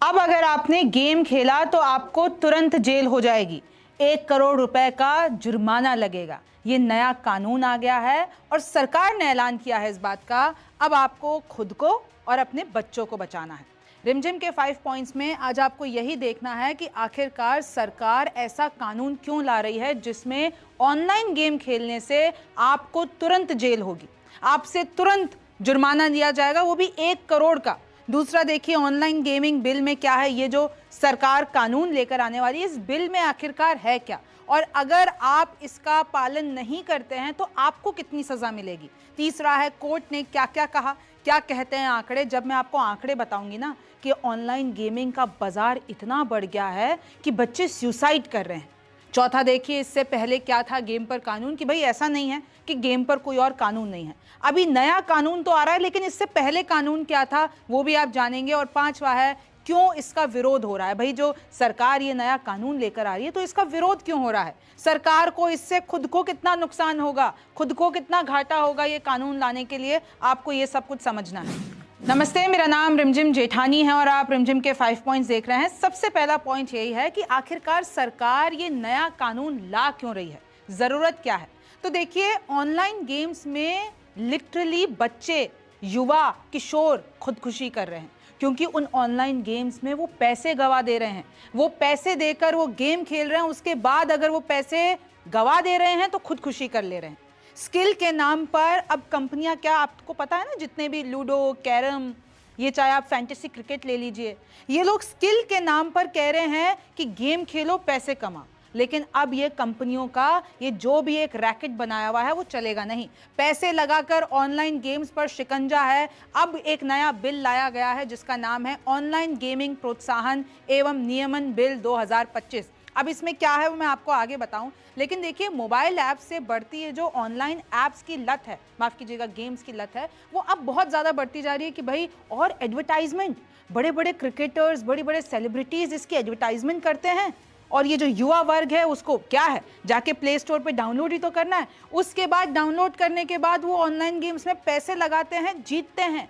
अब अगर आपने गेम खेला तो आपको तुरंत जेल हो जाएगी, 1 करोड़ रुपए का जुर्माना लगेगा। ये नया कानून आ गया है और सरकार ने ऐलान किया है इस बात का। अब आपको खुद को और अपने बच्चों को बचाना है। रिमझिम के 5 पॉइंट्स में आज आपको यही देखना है कि आखिरकार सरकार ऐसा कानून क्यों ला रही है जिसमें ऑनलाइन गेम खेलने से आपको तुरंत जेल होगी, आपसे तुरंत जुर्माना दिया जाएगा, वो भी 1 करोड़ का। दूसरा देखिए ऑनलाइन गेमिंग बिल में क्या है, ये जो सरकार कानून लेकर आने वाली है, इस बिल में आखिरकार है क्या, और अगर आप इसका पालन नहीं करते हैं तो आपको कितनी सजा मिलेगी। तीसरा है कोर्ट ने क्या क्या कहा, क्या कहते हैं आंकड़े। जब मैं आपको आंकड़े बताऊंगी ना कि ऑनलाइन गेमिंग का बाजार इतना बढ़ गया है कि बच्चे सुसाइड कर रहे हैं। चौथा देखिए इससे पहले क्या था गेम पर कानून, कि भाई ऐसा नहीं है कि गेम पर कोई और कानून नहीं है, अभी नया कानून तो आ रहा है, लेकिन इससे पहले कानून क्या था वो भी आप जानेंगे। और पांचवा है क्यों इसका विरोध हो रहा है। भाई जो सरकार ये नया कानून लेकर आ रही है तो इसका विरोध क्यों हो रहा है, सरकार को इससे खुद को कितना नुकसान होगा, खुद को कितना घाटा होगा ये कानून लाने के लिए, आपको ये सब कुछ समझना है। नमस्ते, मेरा नाम रिमझिम जेठानी है और आप रिमझिम के 5 पॉइंट्स देख रहे हैं। सबसे पहला पॉइंट यही है कि आखिरकार सरकार ये नया कानून ला क्यों रही है, जरूरत क्या है। तो देखिए ऑनलाइन गेम्स में लिटरली बच्चे, युवा, किशोर खुदकुशी कर रहे हैं क्योंकि उन ऑनलाइन गेम्स में वो पैसे गवा दे रहे हैं। वो पैसे देकर वो गेम खेल रहे हैं, उसके बाद अगर वो पैसे गवा दे रहे हैं तो खुदकुशी कर ले रहे हैं। स्किल के नाम पर अब कंपनियां, क्या आपको पता है ना, जितने भी लूडो, कैरम, ये चाहे आप फैंटेसी क्रिकेट ले लीजिए, ये लोग स्किल के नाम पर कह रहे हैं कि गेम खेलो पैसे कमाओ। लेकिन अब ये कंपनियों का ये जो भी एक रैकेट बनाया हुआ है वो चलेगा नहीं। पैसे लगाकर ऑनलाइन गेम्स पर शिकंजा है। अब एक नया बिल लाया गया है जिसका नाम है ऑनलाइन गेमिंग प्रोत्साहन एवं नियमन बिल 2025। अब इसमें क्या है वो मैं आपको आगे बताऊं, लेकिन देखिए मोबाइल ऐप से बढ़ती है जो ऑनलाइन ऐप्स की लत है, माफ कीजिएगा गेम्स की लत है, वो अब बहुत ज़्यादा बढ़ती जा रही है कि भाई और एडवर्टाइजमेंट, बड़े बड़े क्रिकेटर्स, बड़े बड़े सेलिब्रिटीज़ इसकी एडवर्टाइजमेंट करते हैं। और ये जो युवा वर्ग है उसको क्या है, जाके प्ले स्टोर पे डाउनलोड ही तो करना है। उसके बाद डाउनलोड करने के बाद वो ऑनलाइन गेम्स में पैसे लगाते हैं, जीतते हैं,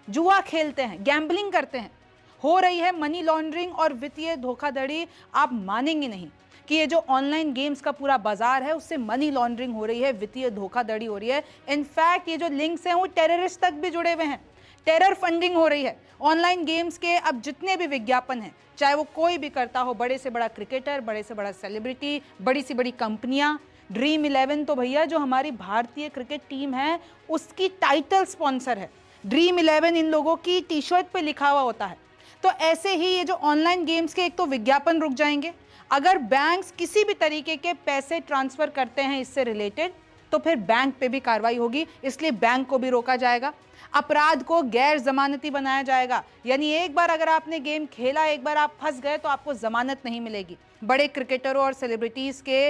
जुआ खेलते हैं, गैम्बलिंग करते हैं। हो रही है मनी लॉन्ड्रिंग और वित्तीय धोखाधड़ी। आप मानेंगे नहीं कि ये जो ऑनलाइन गेम्स का पूरा बाजार है उससे मनी लॉन्ड्रिंग हो रही है, वित्तीय धोखाधड़ी हो रही है। इनफैक्ट ये जो लिंक्स हैं वो टेररिस्ट तक भी जुड़े हुए हैं, टेरर फंडिंग हो रही है। ऑनलाइन गेम्स के अब जितने भी विज्ञापन हैं, चाहे वो कोई भी करता हो, बड़े से बड़ा क्रिकेटर, बड़े से बड़ा सेलिब्रिटी, बड़ी से बड़ी कंपनियां, Dream11 तो भैया जो हमारी भारतीय क्रिकेट टीम है उसकी टाइटल स्पॉन्सर है। Dream11 इन लोगों की टी शर्ट पे लिखा हुआ होता है। तो ऐसे ही ये जो ऑनलाइन गेम्स के एक तो विज्ञापन रुक जाएंगे, अगर बैंक्स किसी भी तरीके के पैसे ट्रांसफर करते हैं इससे रिलेटेड तो फिर बैंक पे भी कार्रवाई होगी, इसलिए बैंक को भी रोका जाएगा। अपराध को गैर जमानती बनाया जाएगा, यानी एक बार अगर आपने गेम खेला, एक बार आप फंस गए तो आपको जमानत नहीं मिलेगी। बड़े क्रिकेटरों और सेलिब्रिटीज के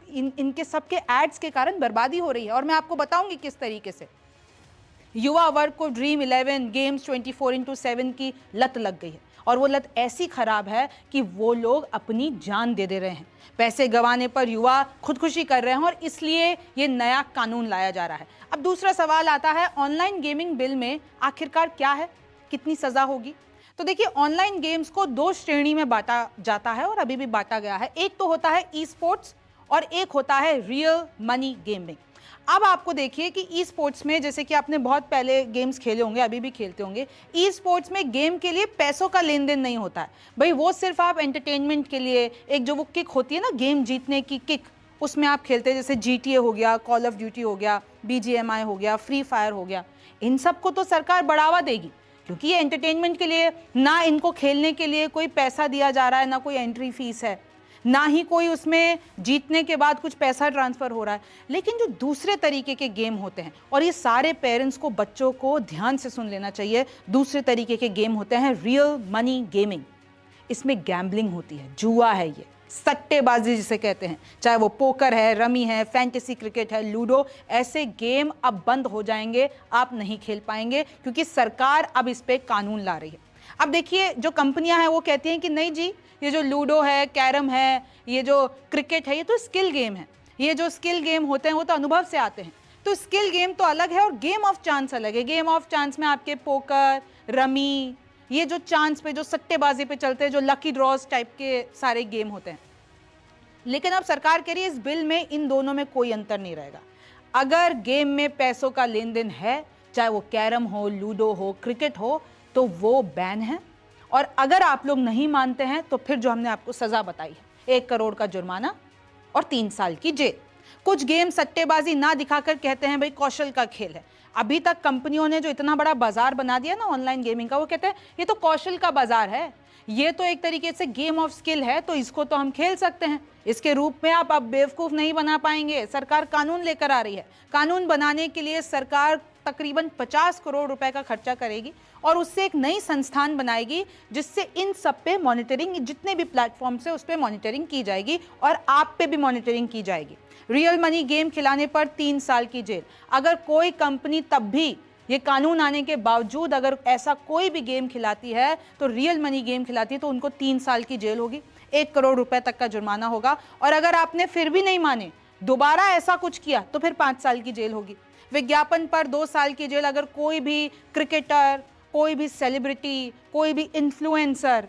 इनके सबके एड्स के कारण बर्बादी हो रही है और मैं आपको बताऊंगी किस तरीके से। युवा वर्ग को Dream11 गेम्स 24/7 की लत लग गई है और वो लत ऐसी खराब है कि वो लोग अपनी जान दे दे रहे हैं। पैसे गंवाने पर युवा खुदकुशी कर रहे हैं और इसलिए ये नया कानून लाया जा रहा है। अब दूसरा सवाल आता है ऑनलाइन गेमिंग बिल में आखिरकार क्या है, कितनी सजा होगी। तो देखिए ऑनलाइन गेम्स को 2 श्रेणी में बांटा जाता है और अभी भी बांटा गया है। एक तो होता है ई स्पोर्ट्स और एक होता है रियल मनी गेमिंग। अब आपको देखिए कि ई स्पोर्ट्स में, जैसे कि आपने बहुत पहले गेम्स खेले होंगे, अभी भी खेलते होंगे, ई स्पोर्ट्स में गेम के लिए पैसों का लेन देन नहीं होता है। भाई वो सिर्फ आप एंटरटेनमेंट के लिए, एक जो वो किक होती है ना गेम जीतने की किक, उसमें आप खेलते हैं। जैसे GTA हो गया, कॉल ऑफ ड्यूटी हो गया, BGMI हो गया, फ्री फायर हो गया, इन सबको तो सरकार बढ़ावा देगी क्योंकि ये एंटरटेनमेंट के लिए, ना इनको खेलने के लिए कोई पैसा दिया जा रहा है, ना कोई एंट्री फीस है, ना ही कोई उसमें जीतने के बाद कुछ पैसा ट्रांसफ़र हो रहा है। लेकिन जो दूसरे तरीके के गेम होते हैं, और ये सारे पेरेंट्स को, बच्चों को ध्यान से सुन लेना चाहिए, दूसरे तरीके के गेम होते हैं रियल मनी गेमिंग। इसमें गैम्बलिंग होती है, जुआ है, ये सट्टेबाजी जिसे कहते हैं, चाहे वो पोकर है, रमी है, फैंटेसी क्रिकेट है, लूडो, ऐसे गेम अब बंद हो जाएंगे, आप नहीं खेल पाएंगे क्योंकि सरकार अब इस पर कानून ला रही है। अब देखिए जो कंपनियां हैं वो कहती हैं कि नहीं जी, ये जो लूडो है, कैरम है, ये जो क्रिकेट है, ये तो स्किल गेम है, ये जो स्किल गेम होते हैं वो तो अनुभव से आते हैं। तो स्किल गेम तो अलग है और गेम ऑफ चांस अलग है। गेम ऑफ चांस में आपके पोकर, रमी, ये जो चांस पे, जो सट्टेबाजी पे चलते हैं, जो लकी ड्रॉज टाइप के सारे गेम होते हैं। लेकिन अब सरकार कह रही है इस बिल में इन दोनों में कोई अंतर नहीं रहेगा। अगर गेम में पैसों का लेन देन है, चाहे वो कैरम हो, लूडो हो, क्रिकेट हो, तो वो बैन है। और अगर आप लोग नहीं मानते हैं तो फिर जो हमने आपको सजा बताई है, 1 करोड़ का जुर्माना और 3 साल की जेल। कुछ गेम सट्टेबाजी ना दिखाकर कहते हैं भाई कौशल का खेल है। अभी तक कंपनियों ने जो इतना बड़ा बाजार बना दिया ना ऑनलाइन गेमिंग का, वो कहते हैं ये तो कौशल का बाजार है, ये तो एक तरीके से गेम ऑफ स्किल है, तो इसको तो हम खेल सकते हैं। इसके रूप में आप अब बेवकूफ नहीं बना पाएंगे। सरकार कानून लेकर आ रही है। कानून बनाने के लिए सरकार तकरीबन 50 करोड़ रुपए का खर्चा करेगी और उससे एक नई संस्थान बनाएगी जिससे इन सब पे मॉनिटरिंग, जितने भी प्लेटफॉर्म्स है उस पे मॉनिटरिंग की जाएगी और आप पे भी मॉनिटरिंग की जाएगी। रियल मनी गेम खिलाने पर 3 साल की जेल। अगर कोई कंपनी तब भी, ये कानून आने के बावजूद, अगर ऐसा कोई भी गेम खिलाती है तो रियल मनी गेम खिलाती है तो उनको 3 साल की जेल होगी, 1 करोड़ रुपए तक का जुर्माना होगा। और अगर आपने फिर भी नहीं माने, दोबारा ऐसा कुछ किया तो फिर 5 साल की जेल होगी। विज्ञापन पर 2 साल की जेल। अगर कोई भी क्रिकेटर, कोई भी सेलिब्रिटी, कोई भी इन्फ्लुएंसर,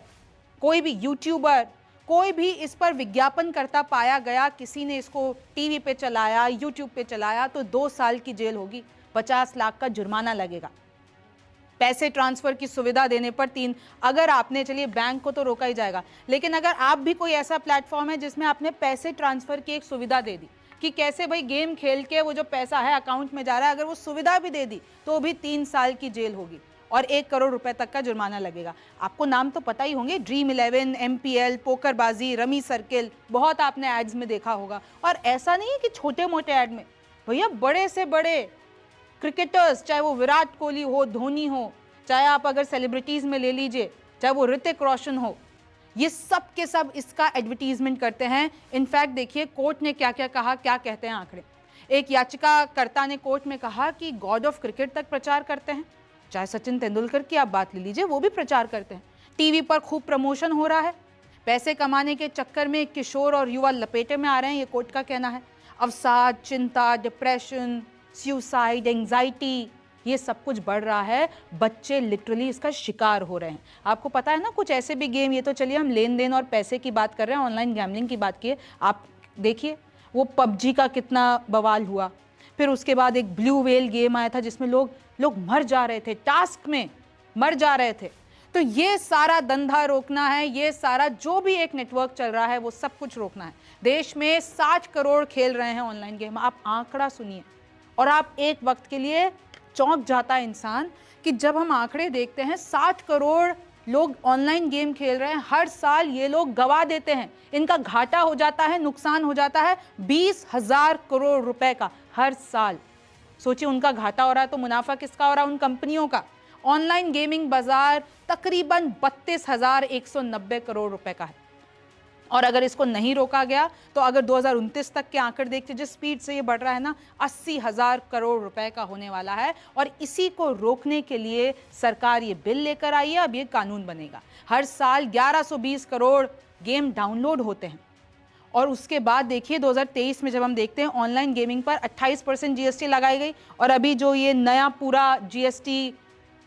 कोई भी यूट्यूबर, कोई भी इस पर विज्ञापन करता पाया गया, किसी ने इसको टीवी पे चलाया, यूट्यूब पे चलाया, तो 2 साल की जेल होगी, 50 लाख का जुर्माना लगेगा। पैसे ट्रांसफर की सुविधा देने पर 3। अगर आपने, चलिए बैंक को तो रोका ही जाएगा, लेकिन अगर आप भी कोई ऐसा प्लेटफॉर्म है जिसमें आपने पैसे ट्रांसफर की एक सुविधा दे दी कि कैसे भाई गेम खेल के वो जो पैसा है अकाउंट में जा रहा है, अगर वो सुविधा भी दे दी तो भी 3 साल की जेल होगी और 1 करोड़ रुपए तक का जुर्माना लगेगा। आपको नाम तो पता ही होंगे, ड्रीम 11, MPL, पोकरबाजी, रमी सर्किल, बहुत आपने एड्स में देखा होगा। और ऐसा नहीं है कि छोटे मोटे ऐड में, भैया बड़े से बड़े क्रिकेटर्स, चाहे वो विराट कोहली हो, धोनी हो, चाहे आप अगर सेलिब्रिटीज में ले लीजिए, चाहे वो ऋतिक रोशन हो, ये सब के सब इसका एडवर्टीजमेंट करते हैं। इनफैक्ट देखिए कोर्ट ने क्या क्या कहा, क्या कहते हैं आंकड़े। एक याचिकाकर्ता ने कोर्ट में कहा कि गॉड ऑफ क्रिकेट तक प्रचार करते हैं, चाहे सचिन तेंदुलकर की आप बात ले लीजिए, वो भी प्रचार करते हैं। टीवी पर खूब प्रमोशन हो रहा है। पैसे कमाने के चक्कर में किशोर और युवा लपेटे में आ रहे हैं, ये कोर्ट का कहना है। अवसाद, चिंता, डिप्रेशन, सुसाइड, एंजाइटी, ये सब कुछ बढ़ रहा है। बच्चे लिटरली इसका शिकार हो रहे हैं। आपको पता है ना, कुछ ऐसे भी गेम, ये तो चलिए हम लेन देन और पैसे की बात कर रहे हैं, ऑनलाइन गैम्बलिंग की बात की, आप देखिए वो PUBG का कितना बवाल हुआ। फिर उसके बाद एक ब्लू व्हेल गेम आया था जिसमें लोग मर जा रहे थे, टास्क में मर जा रहे थे। तो ये सारा धंधा रोकना है, ये सारा जो भी एक नेटवर्क चल रहा है वो सब कुछ रोकना है। देश में 60 करोड़ खेल रहे हैं ऑनलाइन गेम। आप आंकड़ा सुनिए और आप एक वक्त के लिए चौंक जाता है इंसान कि जब हम आंकड़े देखते हैं, 60 करोड़ लोग ऑनलाइन गेम खेल रहे हैं, हर साल ये लोग गवा देते हैं, इनका घाटा हो जाता है, नुकसान हो जाता है 20,000 करोड़ रुपए का हर साल। सोचिए उनका घाटा हो रहा है तो मुनाफा किसका हो रहा है? उन कंपनियों का। ऑनलाइन गेमिंग बाजार तकरीबन 32,190 करोड़ रुपए का है और अगर इसको नहीं रोका गया तो अगर 2029 तक के आंकड़े देखते जिस स्पीड से ये बढ़ रहा है ना, 80,000 करोड़ रुपए का होने वाला है। और इसी को रोकने के लिए सरकार ये बिल लेकर आई है। अब ये कानून बनेगा। हर साल 1120 करोड़ गेम डाउनलोड होते हैं और उसके बाद देखिए 2023 में जब हम देखते हैं ऑनलाइन गेमिंग पर 28% GST लगाई गई और अभी जो ये नया पूरा GST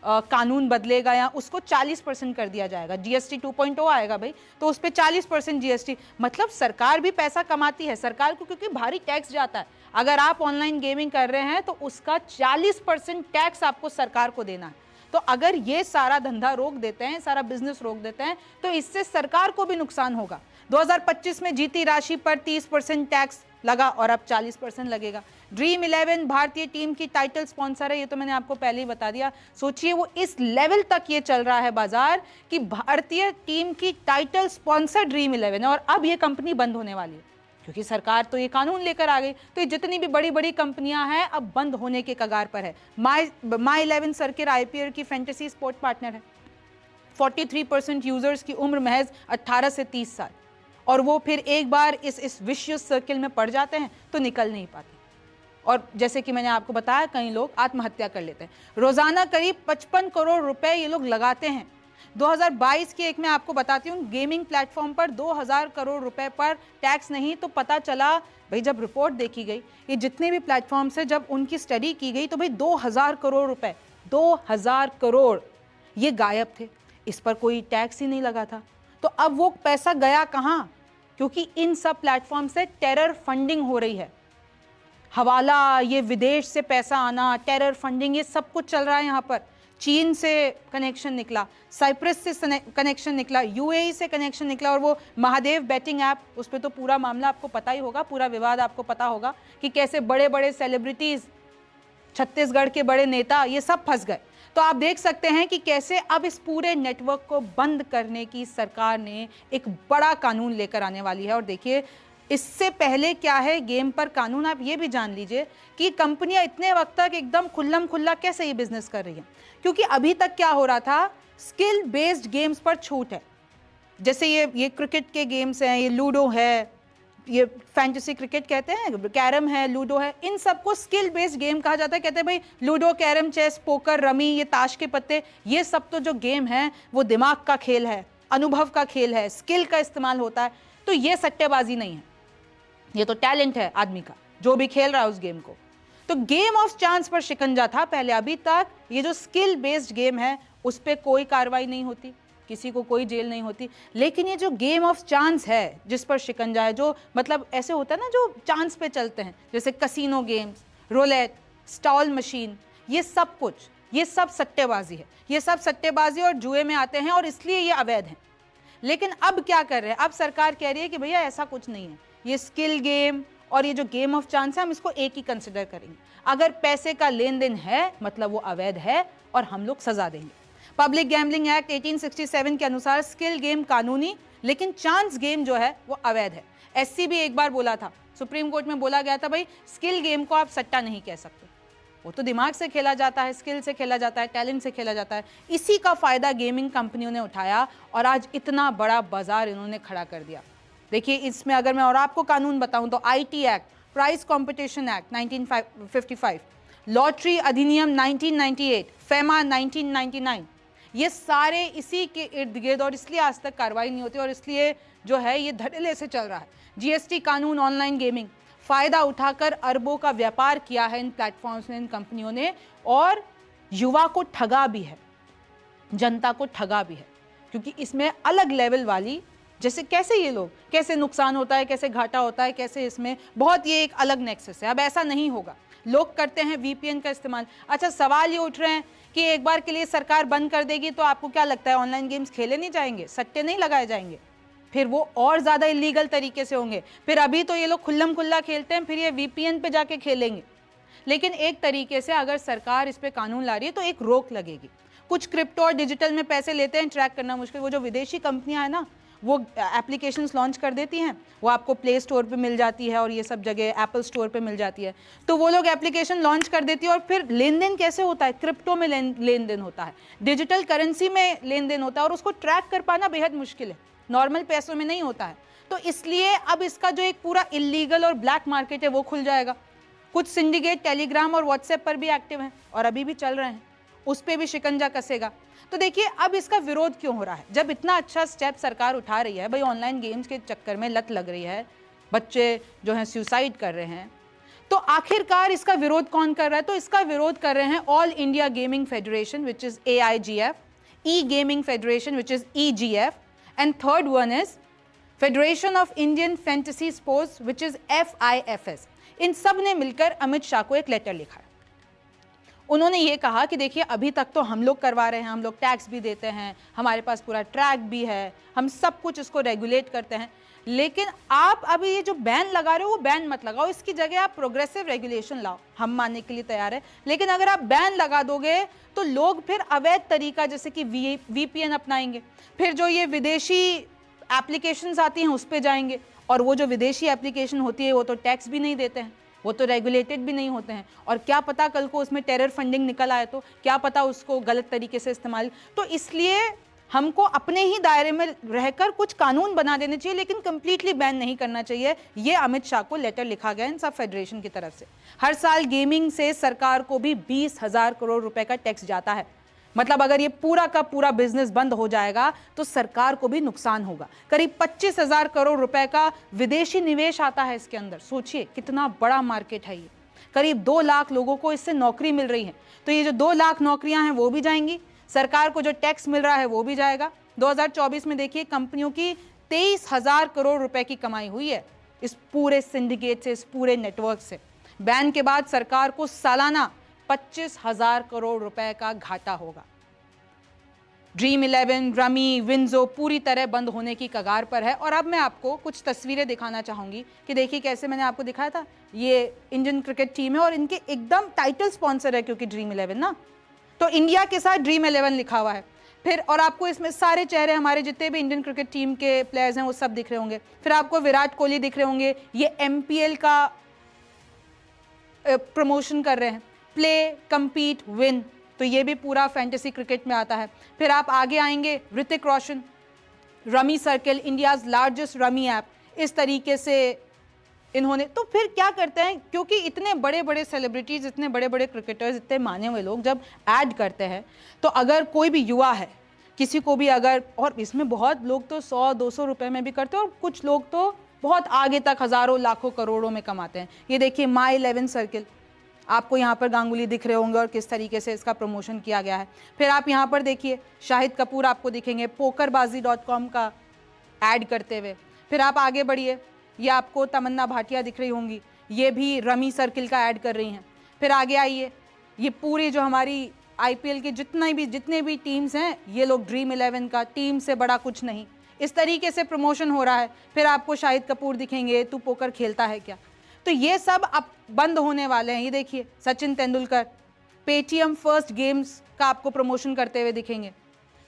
कानून बदलेगा या उसको 40% कर दिया जाएगा। GST 2.0 आएगा भाई, तो उस पर 40% GST। मतलब सरकार भी पैसा कमाती है, सरकार को क्योंकि भारी टैक्स जाता है। अगर आप ऑनलाइन गेमिंग कर रहे हैं तो उसका 40% टैक्स आपको सरकार को देना है। तो अगर ये सारा धंधा रोक देते हैं, सारा बिजनेस रोक देते हैं, तो इससे सरकार को भी नुकसान होगा। 2025 में जीती राशि पर 30% टैक्स लगा और अब 40% लगेगा। ड्रीम 11 भारतीय टीम की टाइटल स्पॉन्सर है, ये तो मैंने आपको पहले ही बता दिया। सोचिए वो इस लेवल तक ये चल रहा है बाजार कि भारतीय टीम की टाइटल स्पॉन्सर ड्रीम 11 है और अब ये कंपनी बंद होने वाली है क्योंकि सरकार तो ये कानून लेकर आ गई। तो ये जितनी भी बड़ी बड़ी कंपनियां हैं अब बंद होने के कगार पर है। माई 11 सर्किट IPL की फैंटेसी स्पोर्ट पार्टनर है। 43% यूजर्स की उम्र महज 18 से 30 साल और वो फिर एक बार इस विशियस सर्किल में पड़ जाते हैं तो निकल नहीं पाते। और जैसे कि मैंने आपको बताया, कई लोग आत्महत्या कर लेते हैं। रोजाना करीब 55 करोड़ रुपए ये लोग लगाते हैं। 2022 की एक मैं आपको बताती हूँ, गेमिंग प्लेटफॉर्म पर 2000 करोड़ रुपए पर टैक्स नहीं। तो पता चला भाई, जब रिपोर्ट देखी गई, ये जितने भी प्लेटफॉर्म्स हैं, जब उनकी स्टडी की गई तो भाई 2000 करोड़ रुपए, 2000 करोड़ ये गायब थे। इस पर कोई टैक्स ही नहीं लगा था। तो अब वो पैसा गया कहाँ? क्योंकि इन सब प्लेटफॉर्म से टेरर फंडिंग हो रही है। हवाला, ये विदेश से पैसा आना, टेरर फंडिंग, ये सब कुछ चल रहा है यहाँ पर। चीन से कनेक्शन निकला, साइप्रस से कनेक्शन निकला, यूएई से कनेक्शन निकला, और वो महादेव बेटिंग ऐप, उस पर तो पूरा मामला आपको पता ही होगा, पूरा विवाद आपको पता होगा कि कैसे बड़े बड़े सेलिब्रिटीज, छत्तीसगढ़ के बड़े नेता, ये सब फंस गए। तो आप देख सकते हैं कि कैसे अब इस पूरे नेटवर्क को बंद करने की सरकार ने एक बड़ा कानून लेकर आने वाली है। और देखिए इससे पहले क्या है गेम पर कानून, आप ये भी जान लीजिए कि कंपनियां इतने वक्त तक एकदम खुल्लम खुल्ला कैसे ये बिजनेस कर रही हैं। क्योंकि अभी तक क्या हो रहा था, स्किल बेस्ड गेम्स पर छूट है। जैसे ये क्रिकेट के गेम्स हैं, ये लूडो है, ये फैंटेसी क्रिकेट कहते हैं, कैरम है, लूडो है, इन सबको स्किल बेस्ड गेम कहा जाता है। कहते हैं भाई ludo, carrom, chess, poker, rummy, ये ताश के पत्ते, ये सब तो जो गेम है वो दिमाग का खेल है, अनुभव का खेल है, स्किल का इस्तेमाल होता है। तो ये सट्टेबाजी नहीं है, ये तो टैलेंट है आदमी का जो भी खेल रहा है उस गेम को। तो गेम ऑफ चांस पर शिकंजा था पहले। अभी तक ये जो स्किल बेस्ड गेम है उस पर कोई कार्रवाई नहीं होती, किसी को कोई जेल नहीं होती। लेकिन ये जो गेम ऑफ चांस है जिस पर शिकंजा है, जो मतलब ऐसे होता है ना जो चांस पे चलते हैं, जैसे कसिनो गेम्स, रोलेट, स्टॉल मशीन, ये सब कुछ, ये सब सट्टेबाजी है। ये सब सट्टेबाजी और जुए में आते हैं और इसलिए ये अवैध है। लेकिन अब क्या कर रहे हैं, अब सरकार कह रही है कि भैया ऐसा कुछ नहीं है, ये स्किल गेम और ये जो गेम ऑफ चांस है हम इसको एक ही कंसिडर करेंगे। अगर पैसे का लेन देन है मतलब वो अवैध है और हम लोग सजा देंगे। पब्लिक गैम्बलिंग एक्ट 1867 के अनुसार स्किल गेम कानूनी, लेकिन चांस गेम जो है वो अवैध है। एससी भी एक बार बोला था, सुप्रीम कोर्ट में बोला गया था भाई स्किल गेम को आप सट्टा नहीं कह सकते, वो तो दिमाग से खेला जाता है, स्किल से खेला जाता है, टैलेंट से खेला जाता है। इसी का फायदा गेमिंग कंपनियों ने उठाया और आज इतना बड़ा बाजार इन्होंने खड़ा कर दिया। देखिए इसमें अगर मैं और आपको कानून बताऊं तो IT act, price competition act 1955, lottery अधिनियम 1998, फेमा 1999, ये सारे इसी के इर्द गिर्द, और इसलिए आज तक कार्रवाई नहीं होती और इसलिए जो है ये धड़ल्ले से चल रहा है। जीएसटी कानून, ऑनलाइन गेमिंग, फायदा उठाकर अरबों का व्यापार किया है इन प्लेटफॉर्म्स ने, इन कंपनियों ने, और युवा को ठगा भी है, जनता को ठगा भी है। क्योंकि इसमें अलग लेवल वाली, जैसे कैसे ये लोग, कैसे नुकसान होता है, कैसे घाटा होता है, कैसे इसमें बहुत, ये एक अलग नेक्सस है। अब ऐसा नहीं होगा, लोग करते हैं वीपीएन का इस्तेमाल। अच्छा सवाल ये उठ रहे हैं कि एक बार के लिए सरकार बंद कर देगी तो आपको क्या लगता है ऑनलाइन गेम्स खेले नहीं जाएंगे, सट्टे नहीं लगाए जाएंगे, फिर वो और ज़्यादा इलीगल तरीके से होंगे। फिर अभी तो ये लोग खुल्लम खुल्ला खेलते हैं, फिर ये वीपीएन पे जाके खेलेंगे। लेकिन एक तरीके से अगर सरकार इस पे कानून ला रही है तो एक रोक लगेगी। कुछ क्रिप्टो और डिजिटल में पैसे लेते हैं, ट्रैक करना मुश्किल। वो जो विदेशी कंपनियां हैं ना, वो एप्लीकेशंस लॉन्च कर देती हैं, वो आपको प्ले स्टोर पे मिल जाती है और ये सब जगह एप्पल स्टोर पे मिल जाती है। तो वो लोग एप्लीकेशन लॉन्च कर देती है और फिर लेन देन कैसे होता है, क्रिप्टो में लेन देन होता है, डिजिटल करेंसी में लेन देन होता है, और उसको ट्रैक कर पाना बेहद मुश्किल है, नॉर्मल पैसों में नहीं होता है। तो इसलिए अब इसका जो एक पूरा इलीगल और ब्लैक मार्केट है वो खुल जाएगा। कुछ सिंडिकेट टेलीग्राम और व्हाट्सएप पर भी एक्टिव हैं और अभी भी चल रहे हैं, उस पर भी शिकंजा कसेगा। तो देखिए अब इसका विरोध क्यों हो रहा है, जब इतना अच्छा स्टेप सरकार उठा रही है, भाई ऑनलाइन गेम्स के चक्कर में लत लग रही है, बच्चे जो हैं सुसाइड कर रहे हैं, तो आखिरकार इसका विरोध कौन कर रहा है? तो इसका विरोध कर रहे हैं all India gaming federation which is AIGF, E gaming federation which is EGF, and third one is federation of Indian fantasy sports which is FIFS। इन सब ने मिलकर अमित शाह को एक लेटर लिखा है। उन्होंने ये कहा कि देखिए अभी तक तो हम लोग करवा रहे हैं, हम लोग टैक्स भी देते हैं, हमारे पास पूरा ट्रैक भी है, हम सब कुछ इसको रेगुलेट करते हैं, लेकिन आप अभी ये जो बैन लगा रहे हो वो बैन मत लगाओ, इसकी जगह आप प्रोग्रेसिव रेगुलेशन लाओ, हम मानने के लिए तैयार है। लेकिन अगर आप बैन लगा दोगे तो लोग फिर अवैध तरीका जैसे कि VPN अपनाएंगे, फिर जो ये विदेशी एप्लीकेशंस आती हैं उस पर जाएंगे, और वो जो विदेशी एप्लीकेशन होती है वो तो टैक्स भी नहीं देते हैं, वो तो रेगुलेटेड भी नहीं होते हैं, और क्या पता कल को उसमें टेरर फंडिंग निकल आए तो क्या पता उसको गलत तरीके से इस्तेमाल। तो इसलिए हमको अपने ही दायरे में रहकर कुछ कानून बना देने चाहिए, लेकिन कंप्लीटली बैन नहीं करना चाहिए। ये अमित शाह को लेटर लिखा गया इन सब फेडरेशन की तरफ से। हर साल गेमिंग से सरकार को भी 20,000 करोड़ रुपए का टैक्स जाता है। मतलब अगर ये पूरा का पूरा बिजनेस बंद हो जाएगा तो सरकार को भी नुकसान होगा। करीब 25,000 करोड़ रुपए का विदेशी निवेश आता है इसके अंदर। सोचिए कितना बड़ा मार्केट है ये। करीब 2 लाख लोगों को इससे नौकरी मिल रही है, तो ये जो 2 लाख नौकरियां हैं वो भी जाएंगी, सरकार को जो टैक्स मिल रहा है वो भी जाएगा। 2024 में देखिए कंपनियों की 23,000 करोड़ रुपए की कमाई हुई है इस पूरे सिंडिकेट से, इस पूरे नेटवर्क से। बैन के बाद सरकार को सालाना 25,000 करोड़ रुपए का घाटा होगा। ड्रीम 11, रमी, विंजो पूरी तरह बंद होने की कगार पर है। और अब मैं आपको कुछ तस्वीरें दिखाना चाहूंगी कि देखिए कैसे मैंने आपको दिखाया था, ये इंडियन क्रिकेट टीम है और इनके एकदम टाइटल स्पॉन्सर है क्योंकि ड्रीम 11 ना, तो इंडिया के साथ ड्रीम 11 लिखा हुआ है। फिर और आपको इसमें सारे चेहरे हमारे जितने भी इंडियन क्रिकेट टीम के प्लेयर्स हैं वो सब दिख रहे होंगे। फिर आपको विराट कोहली दिख रहे होंगे, ये MPL का प्रमोशन कर रहे हैं, प्ले कम्पीट विन, तो ये भी पूरा फैंटेसी क्रिकेट में आता है। फिर आप आगे आएंगे, Hrithik Roshan, rummy circle, India's largest rummy app, इस तरीके से इन्होंने। तो फिर क्या करते हैं, क्योंकि इतने बड़े बड़े सेलिब्रिटीज, इतने बड़े बड़े क्रिकेटर्स, इतने माने हुए लोग जब ऐड करते हैं, तो अगर कोई भी युवा है, किसी को भी अगर, और इसमें बहुत लोग तो 100-200 रुपए में भी करते हैं और कुछ लोग तो बहुत आगे तक हजारों लाखों करोड़ों में कमाते हैं। ये देखिए माई 11 सर्किल, आपको यहाँ पर गांगुली दिख रहे होंगे और किस तरीके से इसका प्रमोशन किया गया है। फिर आप यहाँ पर देखिए शाहिद कपूर आपको दिखेंगे pokerbazi.com का ऐड करते हुए। फिर आप आगे बढ़िए, ये आपको तमन्ना भाटिया दिख रही होंगी, ये भी रमी सर्किल का ऐड कर रही हैं। फिर आगे आइए, ये पूरी जो हमारी IPL के जितने भी टीम्स हैं, ये लोग ड्रीम 11 का, टीम से बड़ा कुछ नहीं, इस तरीके से प्रमोशन हो रहा है। फिर आपको शाहिद कपूर दिखेंगे, तू पोकर खेलता है क्या, तो ये सब अब बंद होने वाले हैं। ये देखिए Sachin Tendulkar, Paytm first games का आपको प्रमोशन करते हुए दिखेंगे।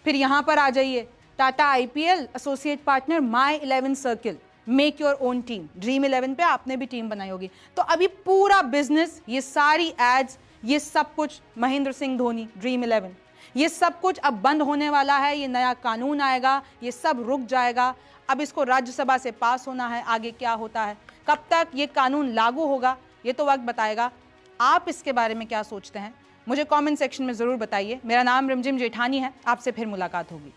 फिर यहाँ पर आ जाइए, Tata IPL associate partner my 11 circle, make your own team, dream 11 पे आपने भी टीम बनाई होगी। तो अभी पूरा बिजनेस, ये सारी एड्स, ये सब कुछ, महेंद्र सिंह धोनी, ड्रीम 11, ये सब कुछ अब बंद होने वाला है। ये नया कानून आएगा, ये सब रुक जाएगा। अब इसको राज्यसभा से पास होना है, आगे क्या होता है, कब तक ये कानून लागू होगा, ये तो वक्त बताएगा। आप इसके बारे में क्या सोचते हैं, मुझे कमेंट सेक्शन में ज़रूर बताइए। मेरा नाम रिमझिम जेठानी है, आपसे फिर मुलाकात होगी।